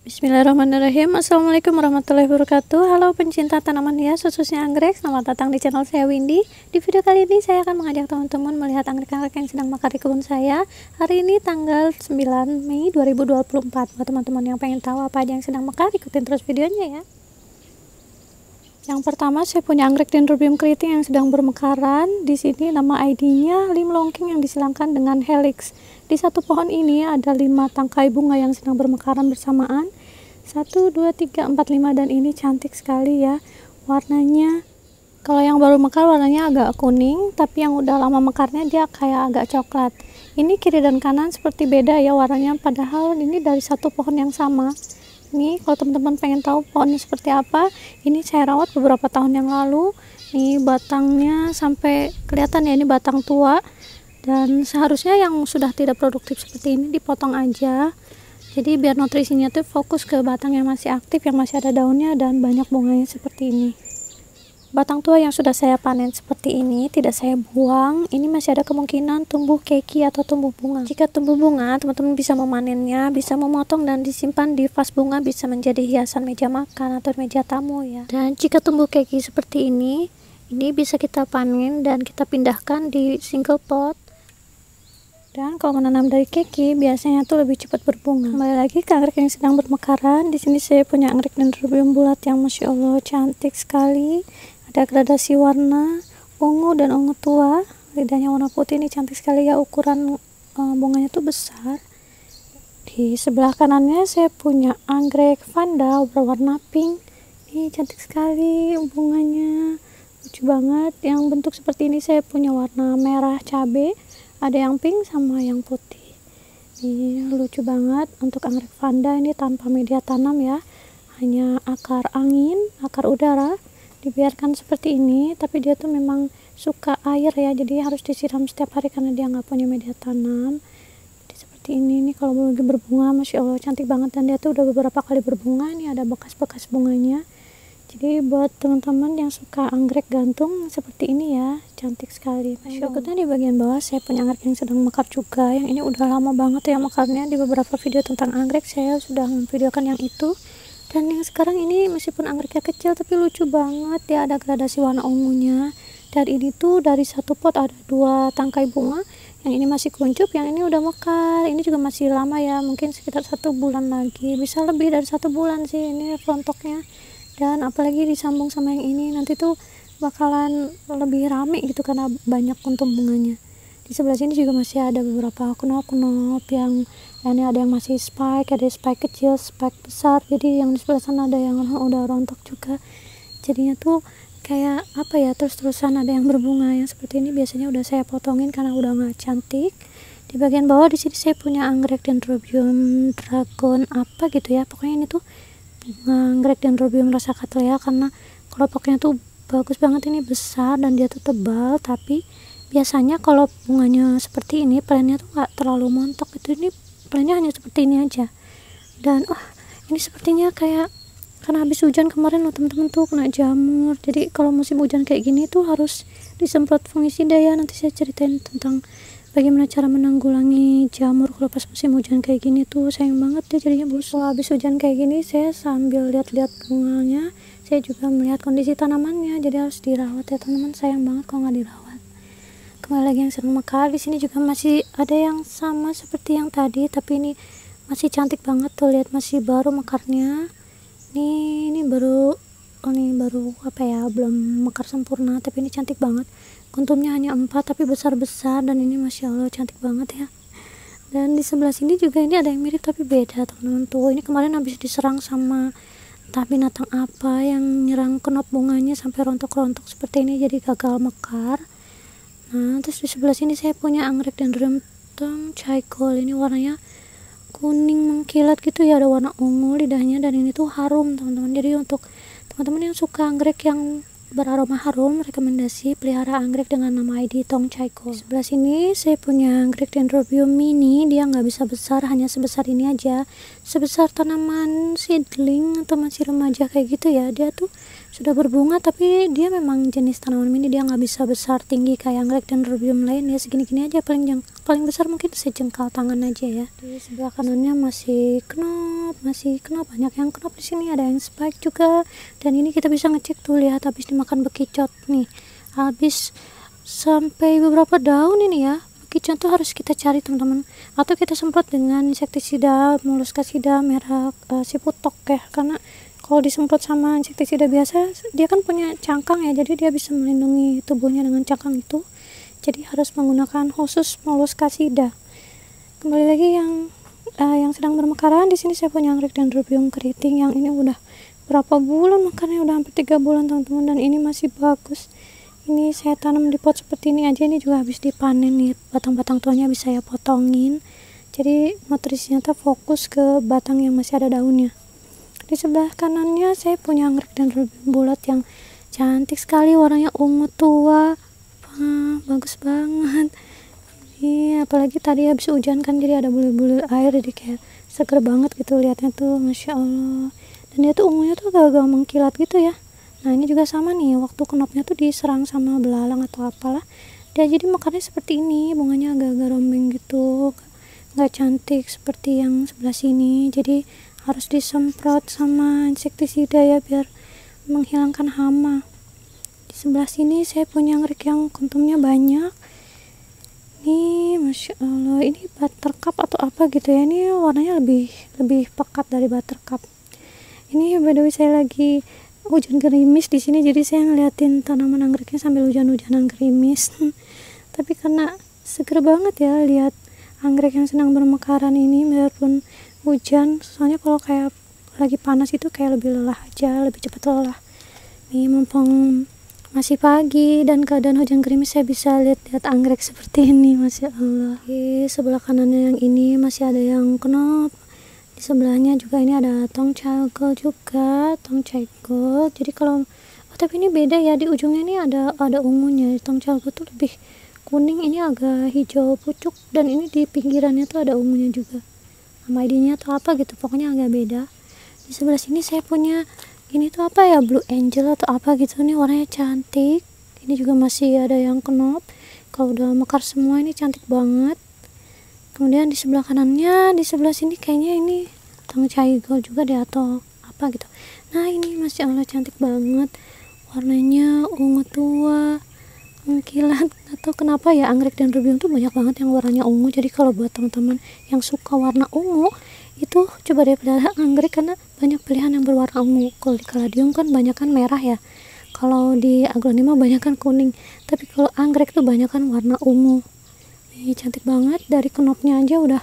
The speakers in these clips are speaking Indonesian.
Bismillahirrahmanirrahim. Assalamualaikum warahmatullahi wabarakatuh. Halo pencinta tanaman hias khususnya anggrek, selamat datang di channel saya Windy. Di video kali ini saya akan mengajak teman-teman melihat anggrek-anggrek yang sedang mekar di kebun saya. Hari ini tanggal 9 Mei 2024. Buat teman-teman yang pengen tahu apa aja yang sedang mekar, ikutin terus videonya ya. Yang pertama saya punya anggrek Dendrobium keriting yang sedang bermekaran. Di sini nama ID-nya lim longking yang disilangkan dengan helix. Di satu pohon ini ada 5 tangkai bunga yang sedang bermekaran bersamaan. 1, 2, 3, 4, 5 dan ini cantik sekali ya. Warnanya kalau yang baru mekar warnanya agak kuning, tapi yang udah lama mekarnya dia kayak agak coklat. Ini kiri dan kanan seperti beda ya warnanya, padahal ini dari satu pohon yang sama. Nih kalau teman-teman pengen tahu pohonnya seperti apa, ini saya rawat beberapa tahun yang lalu. Nih batangnya sampai kelihatan ya, ini batang tua, dan seharusnya yang sudah tidak produktif seperti ini dipotong aja, jadi biar nutrisinya tuh fokus ke batang yang masih aktif, yang masih ada daunnya dan banyak bunganya seperti ini. Batang tua yang sudah saya panen seperti ini tidak saya buang, ini masih ada kemungkinan tumbuh keki atau tumbuh bunga. Jika tumbuh bunga, teman-teman bisa memanennya, bisa memotong dan disimpan di vas bunga, bisa menjadi hiasan meja makan atau meja tamu ya. Dan jika tumbuh keki seperti ini bisa kita panen dan kita pindahkan di single pot. Dan kalau menanam dari keki biasanya tuh lebih cepat berbunga. Kembali lagi ke anggrek yang sedang bermekaran. Di sini saya punya anggrek Dendrobium bulat yang masya Allah cantik sekali. Ada gradasi warna ungu dan ungu tua. Lidahnya warna putih, ini cantik sekali ya, ukuran bunganya tuh besar. Di sebelah kanannya saya punya anggrek vanda berwarna pink. Ini cantik sekali bunganya, lucu banget. Yang bentuk seperti ini saya punya warna merah cabe. Ada yang pink sama yang putih. Ini lucu banget. Untuk anggrek vanda ini tanpa media tanam ya, hanya akar angin, akar udara, dibiarkan seperti ini. Tapi dia tuh memang suka air ya, jadi harus disiram setiap hari karena dia nggak punya media tanam. Jadi seperti ini nih kalau lagi berbunga, masya Allah cantik banget. Dan dia tuh udah beberapa kali berbunga. Ini ada bekas-bekas bunganya. Jadi buat teman-teman yang suka anggrek gantung seperti ini ya, cantik sekali. Berikutnya di bagian bawah saya punya anggrek yang sedang mekar juga. Yang ini udah lama banget ya mekarnya. Di beberapa video tentang anggrek saya sudah memvideokan yang itu. Dan yang sekarang ini meskipun anggreknya kecil tapi lucu banget ya, ada gradasi warna ungunya. Dan ini tuh dari satu pot ada 2 tangkai bunga. Yang ini masih kuncup, yang ini udah mekar. Ini juga masih lama ya, mungkin sekitar 1 bulan lagi, bisa lebih dari 1 bulan sih ini rontoknya. Dan apalagi disambung sama yang ini, nanti tuh bakalan lebih rame gitu karena banyak kuntum bunganya. Di sebelah sini juga masih ada beberapa knop-knop yang ini ada yang masih spike, ada spike kecil, spike besar. Jadi yang di sebelah sana ada yang udah rontok juga. Jadinya tuh kayak apa ya, terus-terusan ada yang berbunga. Yang seperti ini biasanya udah saya potongin karena udah nggak cantik. Di bagian bawah di sini saya punya anggrek Dendrobium dragon apa gitu ya. Pokoknya ini tuh anggrek Dendrobium rasa Cattleya karena kelopaknya tuh bagus banget, ini besar dan dia tuh tebal. Tapi biasanya kalau bunganya seperti ini plannya tuh nggak terlalu montok gitu, ini plannya hanya seperti ini aja. Dan ini sepertinya kayak karena habis hujan kemarin loh teman-teman tuh kena jamur. Jadi kalau musim hujan kayak gini tuh harus disemprot fungisida ya. Nanti saya ceritain tentang bagaimana cara menanggulangi jamur kalau pas musim hujan kayak gini tuh, sayang banget ya jadinya busuk. Habis hujan kayak gini saya sambil lihat-lihat bunganya, saya juga melihat kondisi tanamannya, jadi harus dirawat ya teman-teman, sayang banget kalau nggak dirawat. Kembali lagi yang sedang mekar. Di sini juga masih ada yang sama seperti yang tadi, tapi ini masih cantik banget tuh, lihat masih baru mekarnya. Ini baru apa ya, belum mekar sempurna, tapi ini cantik banget. Kuntumnya hanya 4 tapi besar-besar, dan ini masya Allah cantik banget ya. Dan di sebelah sini juga ini ada yang mirip tapi beda teman-teman tuh. Ini kemarin habis diserang sama entah binatang apa yang nyerang kenop bunganya sampai rontok-rontok seperti ini, jadi gagal mekar. Nah terus di sebelah sini saya punya anggrek Dendrobium Chaikol. Ini warnanya kuning mengkilat gitu ya, ada warna ungu lidahnya, dan ini tuh harum teman-teman. Jadi untuk teman-teman yang suka anggrek yang beraroma harum, rekomendasi pelihara anggrek dengan nama ID Tong Chaikol. Sebelah sini saya punya anggrek Dendrobium mini. Dia nggak bisa besar, hanya sebesar ini aja, sebesar tanaman seedling atau masih remaja kayak gitu ya. Dia tuh sudah berbunga tapi dia memang jenis tanaman mini, dia nggak bisa besar tinggi kayak anggrek Dendrobium lain ya, segini-gini aja, paling besar mungkin sejengkal tangan aja ya. Di sebelah kanannya masih knop knop, banyak yang knop di sini, ada yang spike juga. Dan ini kita bisa ngecek tuh, lihat habis dimakan bekicot nih, habis sampai beberapa daun ini ya. Bekicot tuh harus kita cari teman-teman, atau kita semprot dengan insektisida Molluscasida merek Ciputok ya, karena kalau disemprot sama insektisida biasa dia kan punya cangkang ya, jadi dia bisa melindungi tubuhnya dengan cangkang itu, jadi harus menggunakan khusus Molluscasida. Kembali lagi yang sedang bermekaran, di sini saya punya anggrek Dendrobium keriting yang ini udah berapa bulan makannya, udah hampir 3 bulan teman-teman, dan ini masih bagus. Ini saya tanam di pot seperti ini aja, ini juga habis dipanen nih, batang-batang tuanya bisa saya potongin, jadi nutrisinya tuh fokus ke batang yang masih ada daunnya. Di sebelah kanannya saya punya anggrek Dendrobium bulat yang cantik sekali, warnanya ungu tua, bagus banget. Iya, apalagi tadi habis hujan kan, jadi ada bulir-bulir air, jadi kayak seger banget gitu lihatnya tuh, masya Allah. Dan dia tuh ungunya tuh agak-agak mengkilat gitu ya. Nah ini juga sama nih, waktu knopnya tuh diserang sama belalang atau apalah, dia jadi makannya seperti ini, bunganya agak-agak rombeng gitu, nggak cantik seperti yang sebelah sini. Jadi harus disemprot sama insektisida ya, biar menghilangkan hama. Di sebelah sini saya punya anggrek yang kuntumnya banyak nih, masya Allah. Ini buttercup atau apa gitu ya, ini warnanya lebih pekat dari buttercup. Ini by the way saya lagi hujan gerimis di sini, jadi saya ngeliatin tanaman anggreknya sambil hujan-hujanan gerimis. Tapi karena seger banget ya lihat anggrek yang sedang bermekaran ini biarpun hujan, soalnya kalau kayak lagi panas itu kayak lebih lelah aja, lebih cepat lelah. Nih mumpung masih pagi dan keadaan hujan gerimis, saya bisa lihat anggrek seperti ini, masya Allah. Di sebelah kanannya yang ini masih ada yang knop, di sebelahnya juga ini ada tongchai gold juga, tongchai gold. Jadi kalau tapi ini beda ya, di ujungnya ini ada ungunya. Tongchai gold tuh lebih kuning, ini agak hijau pucuk, dan ini di pinggirannya tuh ada ungunya juga, nama ID-nya atau apa gitu, pokoknya agak beda. Di sebelah sini saya punya ini tuh apa ya, blue angel atau apa gitu, nih warnanya cantik. Ini juga masih ada yang knop, kalau udah mekar semua ini cantik banget. Kemudian di sebelah kanannya, di sebelah sini kayaknya ini tongchai gold juga deh atau apa gitu. Nah ini masya Allah cantik banget, warnanya ungu tua mengkilat. Atau kenapa ya anggrek Dendrobium tuh banyak banget yang warnanya ungu. Jadi kalau buat teman-teman yang suka warna ungu itu coba deh pelihara anggrek, karena banyak pilihan yang berwarna ungu. Kalau di kaladium kan banyak kan merah ya, kalau di aglonema banyak kan kuning, tapi kalau anggrek tuh banyak kan warna ungu. Ini cantik banget, dari knopnya aja udah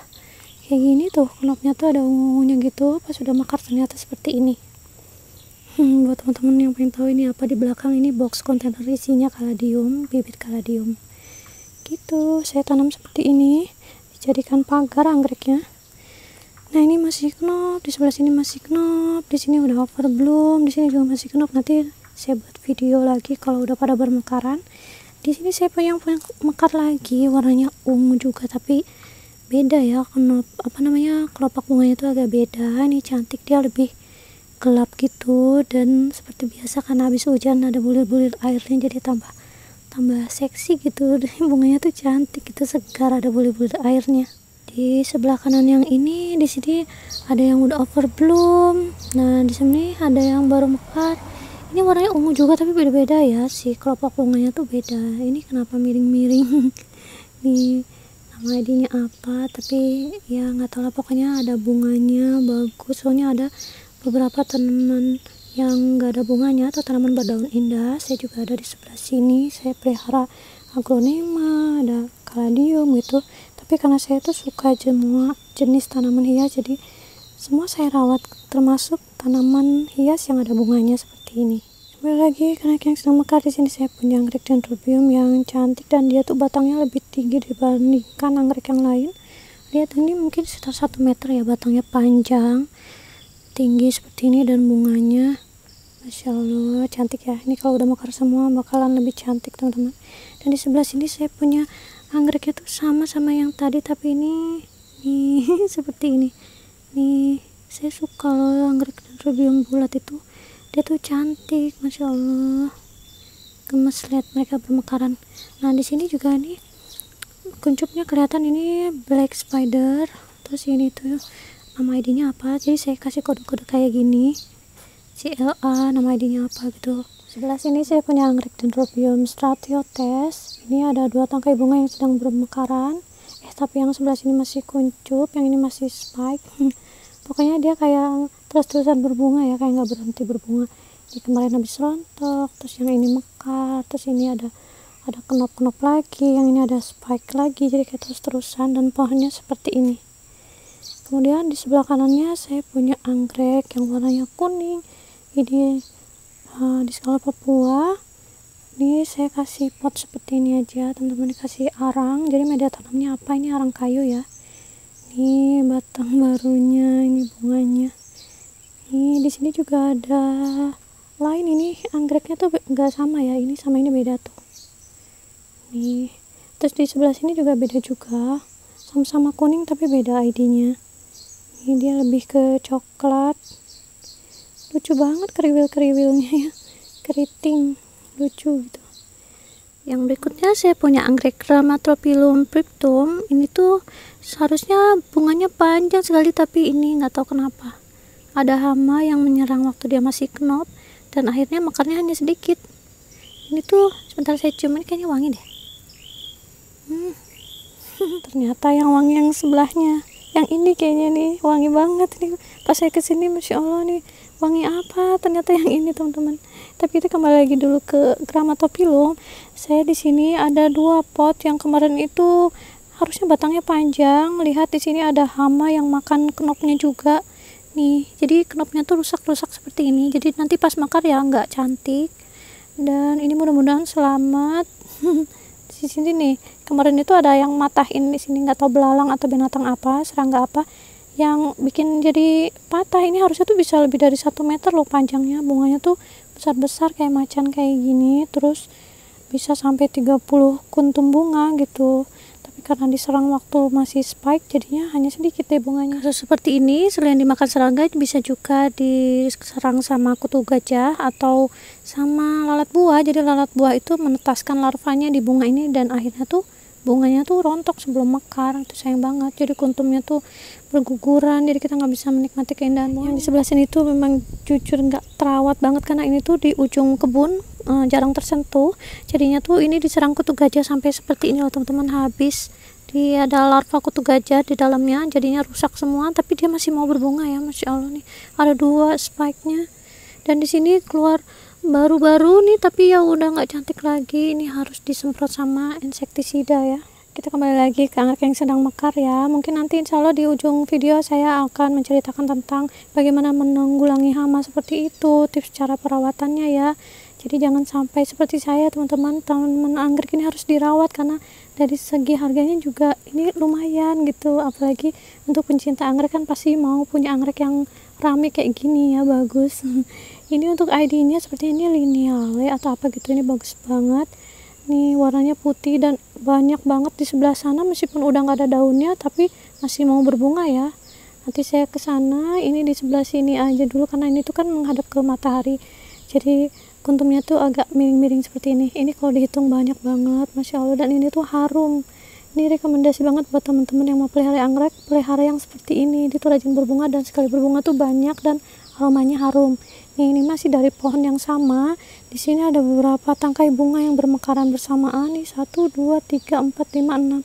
kayak gini tuh, knopnya tuh ada ungunya gitu, pas udah mekar ternyata seperti ini. Buat teman-teman yang pengen tahu ini apa, di belakang ini box kontainer isinya kaladium, bibit kaladium gitu. Saya tanam seperti ini, dijadikan pagar anggreknya. Nah ini masih knop, di sebelah sini masih knop, di sini udah overbloom, di sini juga masih knop. Nanti saya buat video lagi kalau udah pada bermekaran. Di sini saya punya yang mekar lagi, warnanya ungu juga tapi beda ya, kelopak bunganya itu agak beda. Ini cantik, dia lebih gelap gitu, dan seperti biasa karena habis hujan ada bulir-bulir airnya, jadi tambah seksi gitu. Bunganya tuh cantik gitu, segar, ada bulir-bulir airnya. Di sebelah kanan yang ini, di sini ada yang udah overbloom. Nah di sini ada yang baru mekar. Ini warnanya ungu juga tapi beda-beda ya, si kelopak bunganya tuh beda. Ini kenapa miring-miring? Nih nama ID-nya apa, tapi ya nggak tahu lah, pokoknya ada bunganya bagus. Soalnya ada beberapa tanaman yang nggak ada bunganya atau tanaman berdaun indah. Saya juga ada di sebelah sini, saya pelihara aglonema, ada kaladium gitu. Tapi karena saya tuh suka semua jenis tanaman hias, jadi semua saya rawat, termasuk tanaman hias yang ada bunganya seperti ini. Kembali lagi karena yang sedang mekar, di sini saya punya anggrek Dendrobium yang cantik, dan dia tuh batangnya lebih tinggi dibandingkan anggrek yang lain. Lihat ini mungkin sekitar 1 meter ya, batangnya panjang, tinggi seperti ini, dan bunganya masya Allah cantik ya. Ini kalau udah mekar semua bakalan lebih cantik teman-teman. Dan di sebelah sini saya punya anggreknya tuh sama yang tadi, tapi ini nih seperti ini. Nih saya suka loh anggrek Dendrobium bulat itu, dia tuh cantik, masya Allah, gemes lihat mereka bermekaran. Nah di sini juga nih kuncupnya kelihatan, ini black spider. Terus ini tuh nama ID-nya apa, jadi saya kasih kode-kode kayak gini, CLA, nama ID-nya apa gitu. Sebelah sini saya punya anggrek Dendrobium stratiotes. Ini ada 2 tangkai bunga yang sedang bermekaran. Tapi yang sebelah sini masih kuncup, yang ini masih spike. Pokoknya dia kayak terus-terusan berbunga ya, kayak nggak berhenti berbunga. Ini kemarin habis rontok, terus yang ini mekar, terus ini ada knop-knop lagi, yang ini ada spike lagi, jadi kayak terus-terusan, dan pohonnya seperti ini. Kemudian di sebelah kanannya saya punya anggrek yang warnanya kuning. Ini di skala Papua. Ini saya kasih pot seperti ini aja, teman-teman, dikasih arang. Jadi media tanamnya apa? Ini arang kayu ya. Ini batang barunya, ini bunganya. Ini di sini juga ada lain, ini anggreknya tuh enggak sama ya, ini sama ini beda tuh. Nih, terus di sebelah sini juga beda juga, sama-sama kuning tapi beda ID-nya. Ini dia lebih ke coklat. Lucu banget kriwil-kriwilnya ya, keriting, lucu gitu. Yang berikutnya saya punya anggrek Ramatrophyllum cryptum. Ini tuh seharusnya bunganya panjang sekali, tapi ini nggak tahu kenapa ada hama yang menyerang waktu dia masih knop, dan akhirnya mekarnya hanya sedikit. Ini tuh sebentar saya cium, ini kayaknya wangi deh. Ternyata yang wangi yang sebelahnya, yang ini kayaknya nih wangi banget nih. Pas saya kesini, masya Allah nih, wangi apa? Ternyata yang ini, teman-teman. Tapi kita kembali lagi dulu ke Ramatrophyllum. Saya di sini ada 2 pot yang kemarin itu harusnya batangnya panjang. Lihat di sini ada hama yang makan knopnya juga. Nih, jadi knopnya tuh rusak-rusak seperti ini. Jadi nanti pas mekar ya nggak cantik. Dan ini mudah-mudahan selamat. Di sini nih, kemarin itu ada yang matahin di sini, nggak tahu belalang atau binatang apa, serangga apa, yang bikin jadi patah. Ini harusnya tuh bisa lebih dari 1 meter loh panjangnya. Bunganya tuh besar-besar kayak macan kayak gini, terus bisa sampai 30 kuntum bunga gitu. Tapi karena diserang waktu masih spike, jadinya hanya sedikit deh bunganya. Kasus seperti ini selain dimakan serangga, bisa juga diserang sama kutu gajah atau sama lalat buah. Jadi lalat buah itu menetaskan larvanya di bunga ini, dan akhirnya tuh bunganya tuh rontok sebelum mekar. Itu sayang banget, jadi kuntumnya tuh berguguran, jadi kita nggak bisa menikmati keindahan bunga. Yang di sebelah sini tuh memang jujur nggak terawat banget, karena ini tuh di ujung kebun, jarang tersentuh. Jadinya tuh ini diserang kutu gajah sampai seperti ini loh, teman-teman. Habis dia ada larva kutu gajah di dalamnya, jadinya rusak semua, tapi dia masih mau berbunga ya, masya Allah nih. Ada 2 spike-nya, dan di sini keluar baru-baru nih, tapi ya udah nggak cantik lagi. Ini harus disemprot sama insektisida ya. Kita kembali lagi ke anggrek yang sedang mekar ya. Mungkin nanti insya Allah di ujung video saya akan menceritakan tentang bagaimana menanggulangi hama seperti itu, tips cara perawatannya ya. Jadi jangan sampai seperti saya, teman-teman. Tanaman anggrek ini harus dirawat, karena dari segi harganya juga ini lumayan gitu. Apalagi untuk pencinta anggrek kan pasti mau punya anggrek yang rame kayak gini ya, bagus. Ini untuk ID-nya seperti ini, lineale atau apa gitu, ini bagus banget. Nih warnanya putih dan banyak banget di sebelah sana, meskipun udah nggak ada daunnya tapi masih mau berbunga ya. Nanti saya ke sana. Ini di sebelah sini aja dulu, karena ini tuh kan menghadap ke matahari, jadi kuntumnya tuh agak miring-miring seperti ini. Ini kalau dihitung banyak banget, masya Allah. Dan ini tuh harum. Ini rekomendasi banget buat teman-teman yang mau pelihara anggrek, pelihara yang seperti ini. Dia tuh rajin berbunga, dan sekali berbunga tuh banyak dan aromanya harum. Ini masih dari pohon yang sama. Di sini ada beberapa tangkai bunga yang bermekaran bersamaan nih, 1, 2, 3, 4, 5, 6.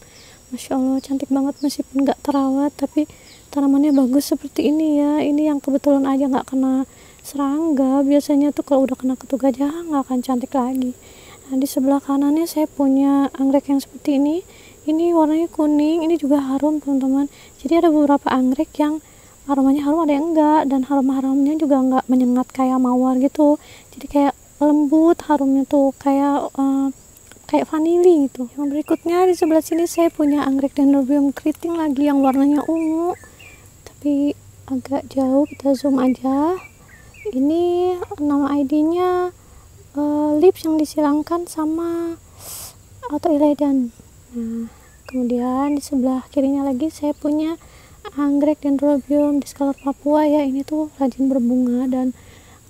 Masya Allah, cantik banget meskipun nggak terawat, tapi tanamannya bagus seperti ini ya. Ini yang kebetulan aja nggak kena serangga. Biasanya tuh kalau udah kena kutu gajah nggak akan cantik lagi. Nah, di sebelah kanannya saya punya anggrek yang seperti ini. Ini warnanya kuning, ini juga harum, teman-teman. Jadi ada beberapa anggrek yang aromanya harum, ada yang enggak, dan harum-harumnya juga enggak menyengat kayak mawar gitu. Jadi kayak lembut harumnya tuh, kayak vanili gitu. Yang berikutnya di sebelah sini saya punya anggrek Dendrobium keriting lagi yang warnanya ungu, tapi agak jauh, kita zoom aja. Ini nama ID-nya lips yang disilangkan sama auto iledan. Nah, kemudian di sebelah kirinya lagi saya punya anggrek Dendrobium discolor Papua ya. Ini tuh rajin berbunga dan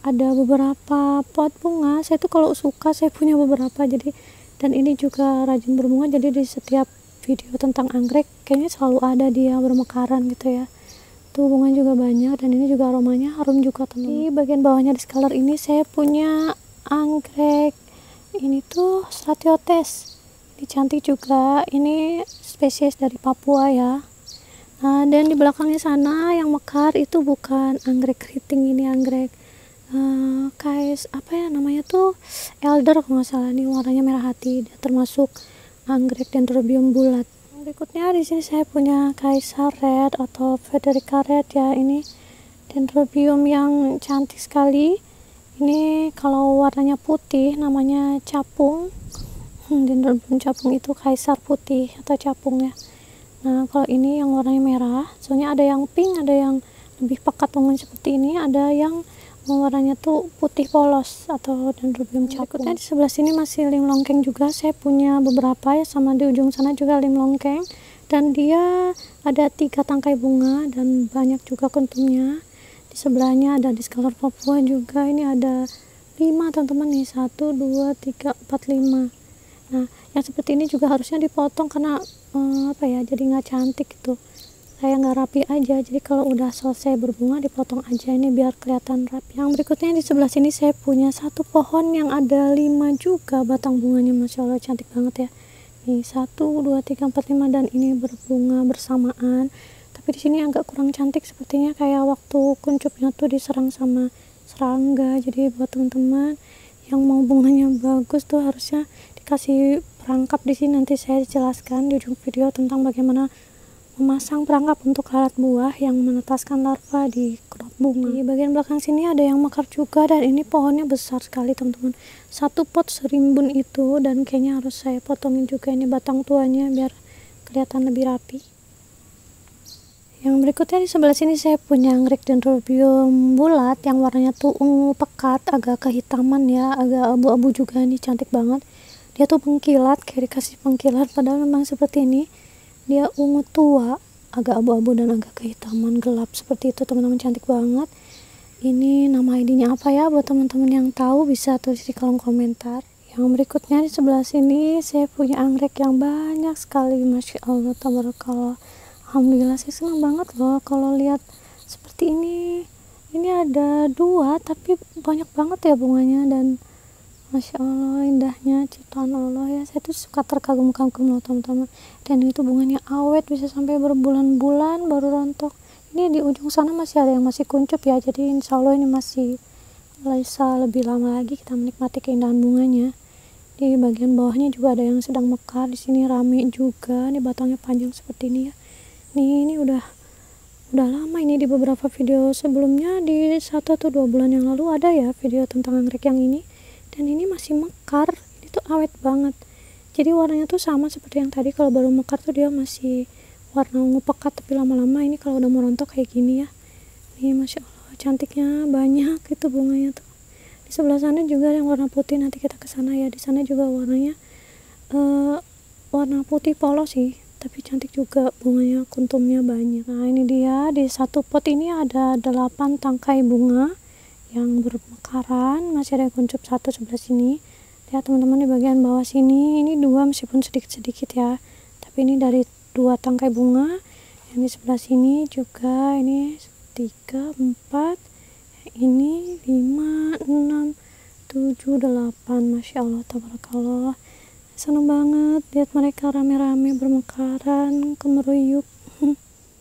ada beberapa pot bunga. Saya tuh kalau suka saya punya beberapa, jadi, dan ini juga rajin berbunga. Jadi di setiap video tentang anggrek kayaknya selalu ada dia bermekaran gitu ya. tuh bunga juga banyak, dan ini juga aromanya harum juga teman. Di bagian bawahnya di color ini saya punya anggrek ini tuh Stratiotes. Ini cantik juga, ini spesies dari Papua ya. Nah, dan di belakangnya sana yang mekar itu bukan anggrek keriting, ini anggrek kayak apa ya namanya tuh, elder kalau nggak salah. Ini warnanya merah hati, dia termasuk anggrek dendrobium bulat. Berikutnya di sini saya punya Kaisar Red atau Frederica Red ya. Ini dendrobium yang cantik sekali. Ini kalau warnanya putih namanya capung. Dendrobium capung itu Kaisar putih atau capung ya. Nah, kalau ini yang warnanya merah, soalnya ada yang pink, ada yang lebih pekat ungu seperti ini, ada yang warnanya tuh putih polos atau dendrobium capung. Berikutnya di sebelah sini masih lim longkeng juga. Saya punya beberapa ya, sama di ujung sana juga lim longkeng, dan dia ada 3 tangkai bunga dan banyak juga kuntumnya. Di sebelahnya ada discolor Papua juga. Ini ada 5 teman-teman nih, 1 2 3 4 5. Nah, yang seperti ini juga harusnya dipotong karena apa ya, jadi nggak cantik gitu, kayak nggak rapi aja. Jadi kalau udah selesai berbunga dipotong aja, ini biar kelihatan rapi. Yang berikutnya di sebelah sini saya punya satu pohon yang ada 5 juga batang bunganya, masya Allah cantik banget ya. Nih 1 2 3 4 5, dan ini berbunga bersamaan. Tapi di sini agak kurang cantik sepertinya, kayak waktu kuncupnya tuh diserang sama serangga. Jadi buat teman-teman yang mau bunganya bagus tuh harusnya dikasih perangkap. Di sini nanti saya jelaskan di ujung video tentang bagaimana memasang perangkap untuk lalat buah yang menetaskan larva di crop bunga. Di bagian belakang sini ada yang mekar juga, dan ini pohonnya besar sekali teman-teman, 1 pot serimbun itu, dan kayaknya harus saya potongin juga ini batang tuanya biar kelihatan lebih rapi. Yang berikutnya di sebelah sini saya punya anggrek dendrobium bulat yang warnanya tuh ungu pekat, agak kehitaman ya, agak abu-abu juga. Ini cantik banget, dia tuh pengkilat, kayak dikasih pengkilat, padahal memang seperti ini. Dia ungu tua, agak abu-abu dan agak kehitaman gelap seperti itu teman-teman, cantik banget. Ini nama ID-nya apa ya, buat teman-teman yang tahu bisa tulis di kolom komentar. Yang berikutnya di sebelah sini saya punya anggrek yang banyak sekali, masya Allah tabarakallah. Alhamdulillah, saya senang banget loh kalau lihat seperti ini. Ini ada 2 tapi banyak banget ya bunganya, dan masya Allah indahnya ciptaan Allah ya. Saya tuh suka terkagum-kagum loh teman-teman, dan itu bunganya awet bisa sampai berbulan-bulan baru rontok. Ini di ujung sana masih ada yang masih kuncup ya, jadi insya Allah ini masih bisa lebih lama lagi kita menikmati keindahan bunganya. Di bagian bawahnya juga ada yang sedang mekar. Di sini rame juga, ini batangnya panjang seperti ini ya. Ini udah lama, ini di beberapa video sebelumnya, di 1 atau 2 bulan yang lalu ada ya video tentang anggrek yang ini, dan ini masih mekar. Ini tuh awet banget, jadi warnanya tuh sama seperti yang tadi. Kalau baru mekar tuh dia masih warna ungu pekat, tapi lama-lama ini kalau udah mau rontok kayak gini ya. Nih masya Allah cantiknya, banyak itu bunganya tuh. Di sebelah sana juga yang warna putih, nanti kita ke sana ya. Di sana juga warnanya warna putih polos sih, tapi cantik juga bunganya, kuntumnya banyak. Nah ini dia, di 1 pot ini ada 8 tangkai bunga yang bermekaran, masih ada yang kuncup 1 sebelah sini. Lihat teman-teman di bagian bawah sini, ini 2 meskipun sedikit-sedikit ya, tapi ini dari 2 tangkai bunga. Yang di sebelah sini juga ini 3 4, ini 5 6 7 8, masya Allah tabarakallah. Seneng banget lihat mereka rame-rame bermekaran, kemeruyuk.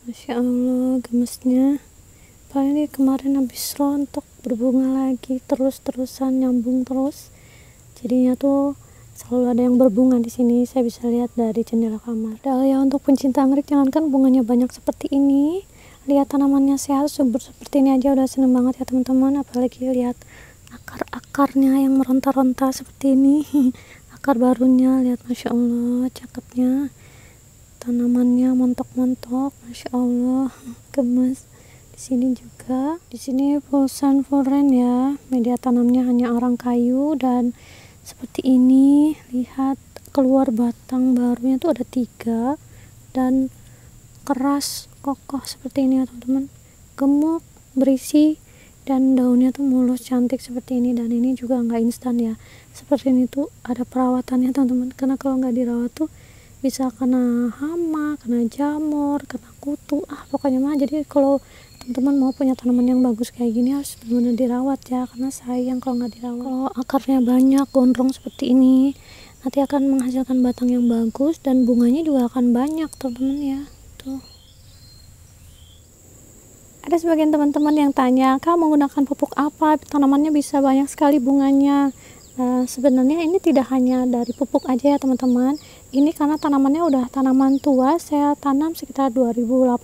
Masya Allah gemesnya. Paling ini kemarin habis rontok berbunga lagi, terus-terusan nyambung terus. Jadinya tuh selalu ada yang berbunga di sini. Saya bisa lihat dari jendela kamar. Dahlia untuk pencinta anggrek, jangankan bunganya banyak seperti ini, lihat tanamannya sehat subur seperti ini aja udah seneng banget ya teman-teman. Apalagi lihat akar-akarnya yang meronta-ronta seperti ini. Akar barunya, lihat masya Allah cakepnya, tanamannya montok-montok, masya Allah gemes. Di sini juga, di sini full sun full rain ya, media tanamnya hanya arang kayu, dan seperti ini. Lihat keluar batang barunya tuh ada 3, dan keras kokoh seperti ini ya teman-teman, gemuk berisi, dan daunnya tuh mulus cantik seperti ini. Dan ini juga nggak instan ya, seperti ini tuh ada perawatannya teman-teman, karena kalau nggak dirawat tuh bisa kena hama, kena jamur, kena kutu, pokoknya mah. Jadi kalau teman-teman mau punya tanaman yang bagus kayak gini harus benar-benar dirawat ya, karena sayang kalau nggak dirawat. Kalau akarnya banyak gondrong seperti ini nanti akan menghasilkan batang yang bagus dan bunganya juga akan banyak teman-teman ya. Tuh, ada sebagian teman-teman yang tanya, Kak menggunakan pupuk apa tanamannya bisa banyak sekali bunganya. Sebenarnya ini tidak hanya dari pupuk aja ya teman-teman, ini karena tanamannya udah tanaman tua, saya tanam sekitar 2018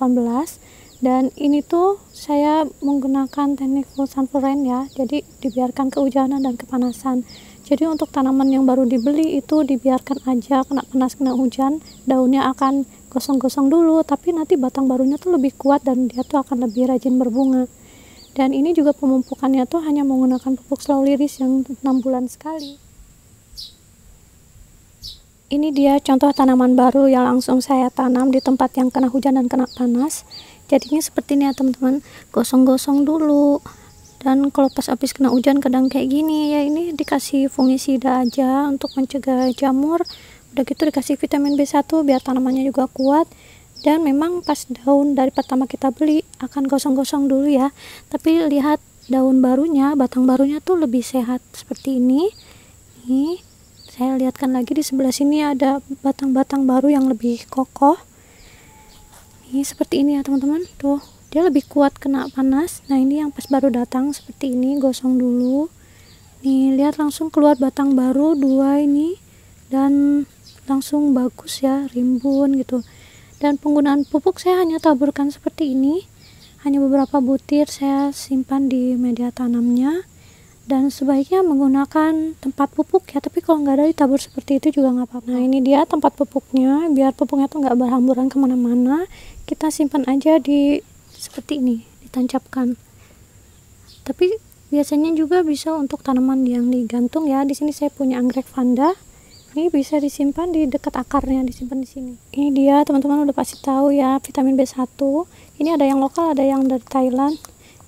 dan ini tuh saya menggunakan teknik full sun rain ya, jadi dibiarkan kehujanan dan kepanasan. Jadi untuk tanaman yang baru dibeli itu dibiarkan aja kena panas kena hujan, daunnya akan gosong-gosong dulu, tapi nanti batang barunya tuh lebih kuat dan dia tuh akan lebih rajin berbunga. Dan ini juga pemupukannya tuh hanya menggunakan pupuk slow release yang 6 bulan sekali. Ini dia contoh tanaman baru yang langsung saya tanam di tempat yang kena hujan dan kena panas. Jadinya seperti ini ya teman-teman, gosong-gosong dulu. Dan kalau pas habis kena hujan kadang kayak gini ya, ini dikasih fungisida aja untuk mencegah jamur. Udah gitu dikasih vitamin B1 biar tanamannya juga kuat. Dan memang pas daun dari pertama kita beli akan gosong-gosong dulu ya, tapi lihat daun barunya, batang barunya tuh lebih sehat seperti ini. Nih saya lihatkan lagi di sebelah sini ada batang-batang baru yang lebih kokoh. Ini seperti ini ya teman-teman, tuh dia lebih kuat kena panas. Nah ini yang pas baru datang seperti ini, gosong dulu. Nih lihat langsung keluar batang baru 2 ini dan langsung bagus ya, rimbun gitu. Dan penggunaan pupuk saya hanya taburkan seperti ini, hanya beberapa butir saya simpan di media tanamnya, dan sebaiknya menggunakan tempat pupuk ya, tapi kalau nggak ada ditabur seperti itu juga nggak apa-apa. Nah ini dia tempat pupuknya, biar pupuknya tuh nggak berhamburan kemana-mana, kita simpan aja di seperti ini, ditancapkan. Tapi biasanya juga bisa untuk tanaman yang digantung ya. Di sini saya punya anggrek vanda. Ini bisa disimpan di dekat akarnya, disimpan di sini. Ini dia teman-teman udah pasti tahu ya, vitamin B1. Ini ada yang lokal, ada yang dari Thailand.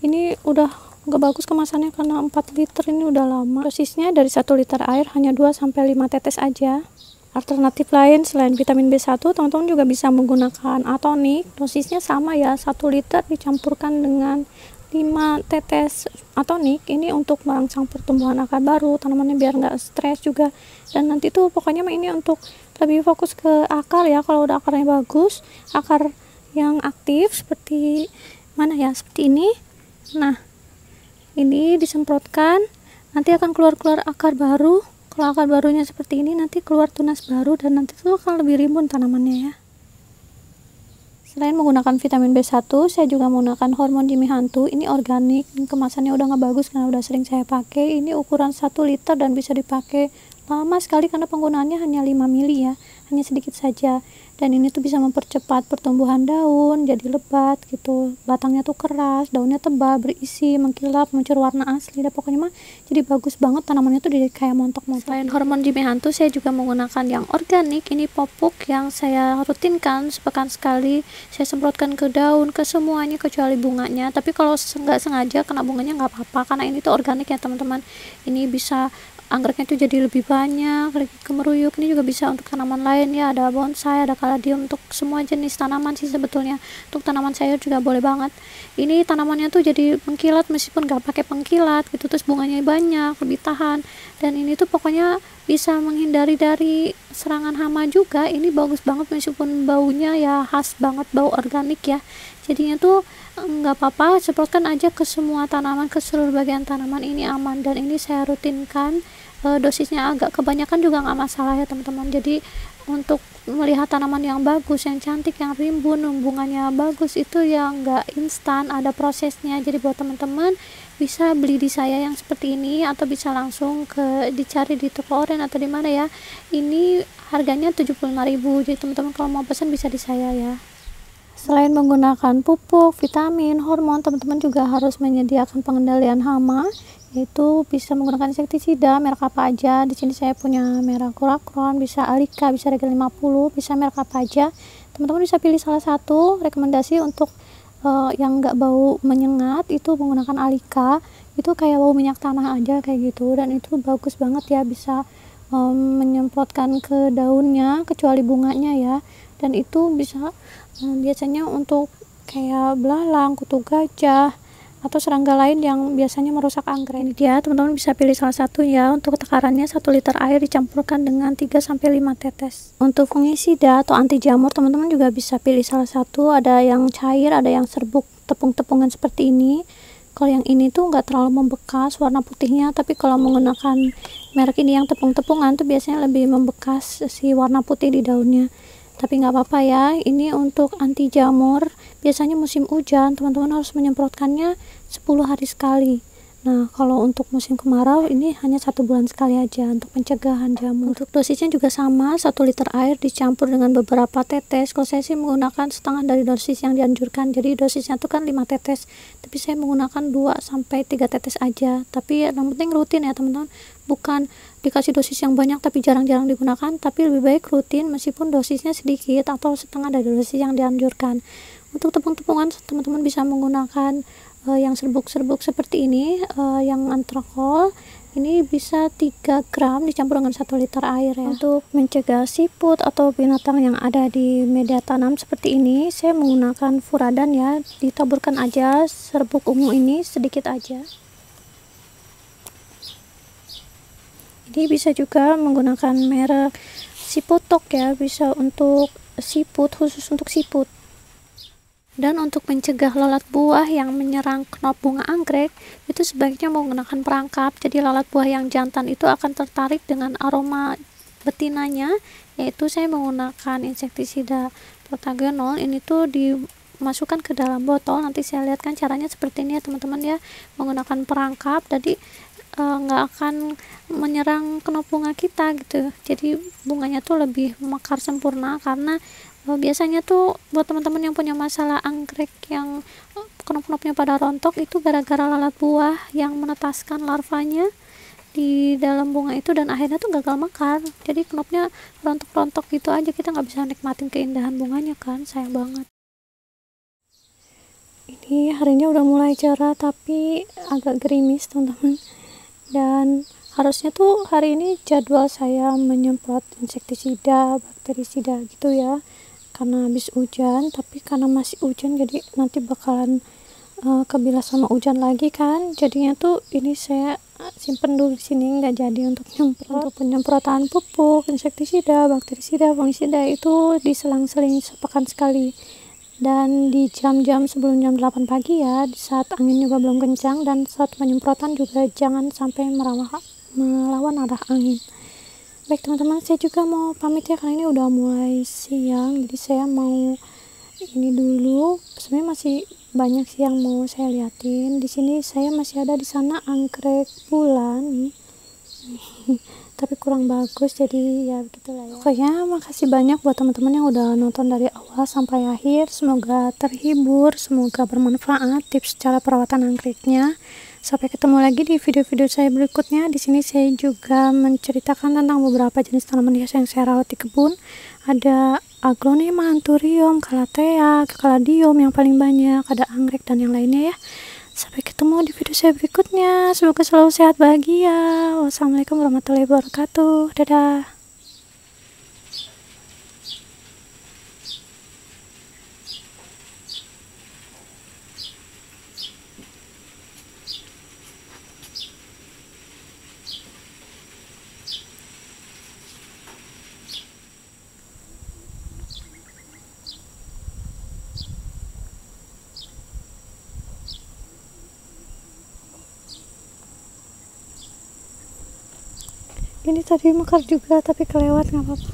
Ini udah nggak bagus kemasannya karena 4 liter, ini udah lama. Dosisnya dari 1 liter air hanya 2-5 tetes aja. Alternatif lain selain vitamin B1, teman-teman juga bisa menggunakan atonik. Dosisnya sama ya, 1 liter dicampurkan dengan 5 tetes atonik. Ini untuk merangsang pertumbuhan akar baru tanamannya biar nggak stres juga. Dan nanti tuh pokoknya ini untuk lebih fokus ke akar ya. Kalau udah akarnya bagus, akar yang aktif seperti mana ya, seperti ini. Nah ini disemprotkan, nanti akan keluar akar baru. Kalau akar barunya seperti ini nanti keluar tunas baru dan nanti tuh akan lebih rimbun tanamannya ya. Selain menggunakan vitamin B1, saya juga menggunakan hormon Jimmy Hantu. Ini organik, kemasannya udah nggak bagus karena udah sering saya pakai. Ini ukuran 1 liter dan bisa dipakai lama sekali karena penggunaannya hanya 5 mili ya, hanya sedikit saja. Dan ini tuh bisa mempercepat pertumbuhan daun, jadi lebat gitu. Batangnya tuh keras, daunnya tebal, berisi, mengkilap, muncul warna asli. Dan pokoknya mah jadi bagus banget tanamannya tuh jadi kayak montok-montok. Selain hormon Jimmy Hantu, saya juga menggunakan yang organik. Ini pupuk yang saya rutinkan sepekan sekali. Saya semprotkan ke daun, ke semuanya kecuali bunganya. Tapi kalau nggak sengaja kena bunganya nggak apa-apa karena ini tuh organik ya teman-teman. Ini bisa anggreknya itu jadi lebih banyak, lagi kemeruyuk. Ini juga bisa untuk tanaman lain ya, ada bonsai, ada kaladium, untuk semua jenis tanaman sih sebetulnya. Untuk tanaman sayur juga boleh banget. Ini tanamannya tuh jadi mengkilat meskipun gak pakai pengkilat gitu, terus bunganya banyak, lebih tahan. Dan ini tuh pokoknya bisa menghindari dari serangan hama juga. Ini bagus banget meskipun baunya ya khas banget, bau organik ya. Jadinya tuh nggak apa-apa, semprotkan aja ke semua tanaman, ke seluruh bagian tanaman, ini aman. Dan ini saya rutinkan, dosisnya agak kebanyakan juga nggak masalah ya teman-teman. Jadi untuk melihat tanaman yang bagus, yang cantik, yang rimbun, bunganya bagus, itu yang nggak instan, ada prosesnya. Jadi buat teman-teman bisa beli di saya yang seperti ini, atau bisa langsung dicari di toko oren atau di mana ya. Ini harganya 75.000, jadi teman-teman kalau mau pesan bisa di saya ya. Selain menggunakan pupuk, vitamin, hormon, teman-teman juga harus menyediakan pengendalian hama, yaitu bisa menggunakan insektisida merek apa aja. Di sini saya punya merek Kurakron, bisa Alika, bisa Regel 50, bisa merek apa aja. Teman-teman bisa pilih salah satu. Rekomendasi untuk yang nggak bau menyengat itu menggunakan Alika. Itu kayak bau minyak tanah aja kayak gitu, dan itu bagus banget ya, bisa menyemprotkan ke daunnya kecuali bunganya ya, dan itu bisa biasanya untuk kayak belalang, kutu gajah, atau serangga lain yang biasanya merusak anggrek. Ini dia, teman-teman bisa pilih salah satu ya. Untuk takarannya 1 liter air dicampurkan dengan 3-5 tetes. Untuk fungisida atau anti jamur, teman-teman juga bisa pilih salah satu. Ada yang cair, ada yang serbuk tepung-tepungan seperti ini. Kalau yang ini tuh nggak terlalu membekas warna putihnya, tapi kalau menggunakan merek ini yang tepung-tepungan tuh biasanya lebih membekas si warna putih di daunnya. Tapi nggak apa-apa ya, ini untuk anti jamur. Biasanya musim hujan teman-teman harus menyemprotkannya 10 hari sekali. Nah, kalau untuk musim kemarau ini hanya 1 bulan sekali aja untuk pencegahan jamur. Untuk dosisnya juga sama, 1 liter air dicampur dengan beberapa tetes. Kalau saya sih menggunakan setengah dari dosis yang dianjurkan. Jadi dosisnya itu kan 5 tetes, tapi saya menggunakan 2-3 tetes aja. Tapi yang penting rutin ya teman-teman. Bukan dikasih dosis yang banyak tapi jarang-jarang digunakan, tapi lebih baik rutin meskipun dosisnya sedikit atau setengah dari dosis yang dianjurkan. Untuk tepung-tepungan teman-teman bisa menggunakan yang serbuk-serbuk seperti ini, yang antrakol ini bisa 3 gram dicampur dengan 1 liter air ya. Untuk mencegah siput atau binatang yang ada di media tanam seperti ini, saya menggunakan furadan ya, ditaburkan aja serbuk ungu ini sedikit aja. Ini bisa juga menggunakan merek Sipotok ya, bisa untuk siput, khusus untuk siput. Dan untuk mencegah lalat buah yang menyerang knop bunga anggrek, itu sebaiknya menggunakan perangkap. Jadi lalat buah yang jantan itu akan tertarik dengan aroma betinanya, yaitu saya menggunakan insektisida protagonol. Ini tuh dimasukkan ke dalam botol. Nanti saya lihatkan caranya seperti ini ya teman-teman ya, menggunakan perangkap. Jadi nggak akan menyerang knop bunga kita gitu. Jadi bunganya tuh lebih mekar sempurna, karena biasanya tuh buat teman-teman yang punya masalah anggrek yang knop-knopnya pada rontok itu gara-gara lalat buah yang menetaskan larvanya di dalam bunga itu dan akhirnya tuh gagal mekar. Jadi knopnya rontok-rontok gitu aja, kita nggak bisa nikmatin keindahan bunganya kan, sayang banget. Ini harinya udah mulai cerah tapi agak gerimis teman-teman, dan harusnya tuh hari ini jadwal saya menyemprot insektisida, bakterisida gitu ya, karena habis hujan. Tapi karena masih hujan jadi nanti bakalan kebilas sama hujan lagi kan, jadinya tuh ini saya simpen dulu di sini, nggak jadi untuk nyemprot. Untuk penyemprotan pupuk, insektisida, bakterisida, fungisida itu diselang-seling sepekan sekali, dan di jam-jam sebelum jam 8 pagi ya, di saat angin juga belum kencang, dan saat penyemprotan juga jangan sampai melawan arah angin. Baik teman-teman, saya juga mau pamit ya, karena ini udah mulai siang, jadi saya mau ini dulu. Sebenarnya masih banyak sih yang mau saya liatin. Di sini saya masih ada, di sana anggrek bulan nih tapi kurang bagus, jadi ya begitulah ya. Pokoknya makasih banyak buat teman-teman yang udah nonton dari awal sampai akhir. Semoga terhibur, semoga bermanfaat tips cara perawatan anggreknya. Sampai ketemu lagi di video-video saya berikutnya. Di sini saya juga menceritakan tentang beberapa jenis tanaman hias yang saya rawat di kebun. Ada aglonema, anthurium, calathea, caladium yang paling banyak, ada anggrek dan yang lainnya ya. Sampai ketemu di video saya berikutnya. Semoga selalu sehat bahagia. Wassalamualaikum warahmatullahi wabarakatuh. Dadah. Ini tadi mekar juga tapi kelewat, nggak apa-apa.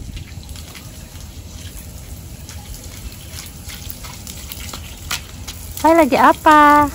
Hai, lagi apa?